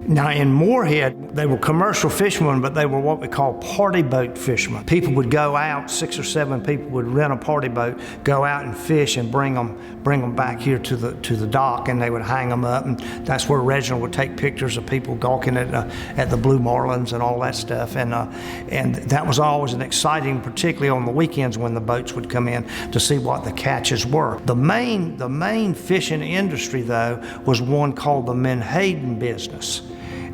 Now in Morehead, they were commercial fishermen, but they were what we call party boat fishermen. People would go out, 6 or 7 people would rent a party boat, go out and fish and bring them back here to the dock, and they would hang them up, and that's where Reginald would take pictures of people gawking at the blue marlins and all that stuff, and that was always an exciting, particularly on the weekends when the boats would come in to see what the catches were. The main fishing industry though was one called the menhaden business.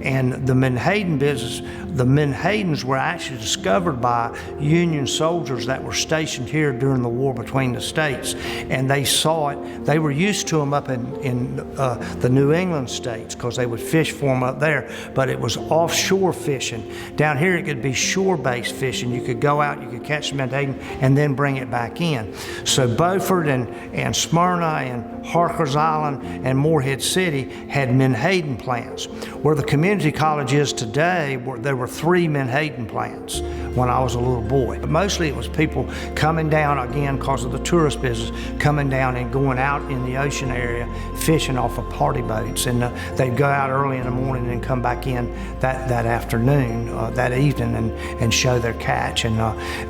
And the menhaden business, the menhadens were actually discovered by Union soldiers that were stationed here during the war between the states. And they saw it, they were used to them up in the New England states because they would fish for them up there, but it was offshore fishing. Down here it could be shore-based fishing. You could go out, you could catch the menhaden and then bring it back in. So Beaufort and Smyrna and Harker's Island and Morehead City had menhaden plants. Where the community college is today, there were 3 menhaden plants when I was a little boy. But mostly it was people coming down, again, because of the tourist business, coming down and going out in the ocean area, fishing off of party boats. And they'd go out early in the morning and come back in that afternoon, that evening, and show their catch. And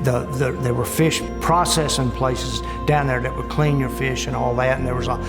there were fish processing places down there that would clean your fish and all that. And there was a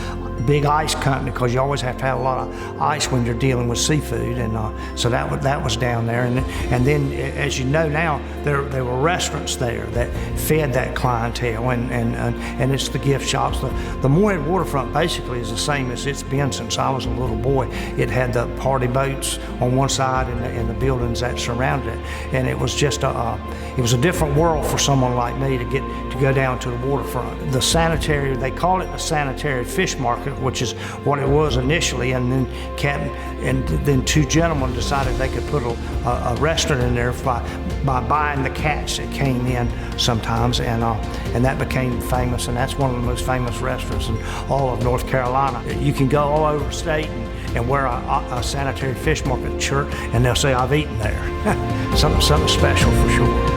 big ice company, because you always have to have a lot of ice when you're dealing with seafood, and so that was down there. And then, as you know now, there were restaurants there that fed that clientele, and it's the gift shops. The Morehead waterfront basically is the same as it's been since I was a little boy. It had the party boats on one side and the buildings that surrounded it, and it was just it was a different world for someone like me to go down to the waterfront. The sanitary, they call it the sanitary fish market, which is what it was initially, and then 2 gentlemen decided they could put a restaurant in there by buying the catch that came in sometimes, and that became famous, and that's one of the most famous restaurants in all of North Carolina. You can go all over the state and wear a sanitary fish market shirt, and they'll say, "I've eaten there." Something special for sure.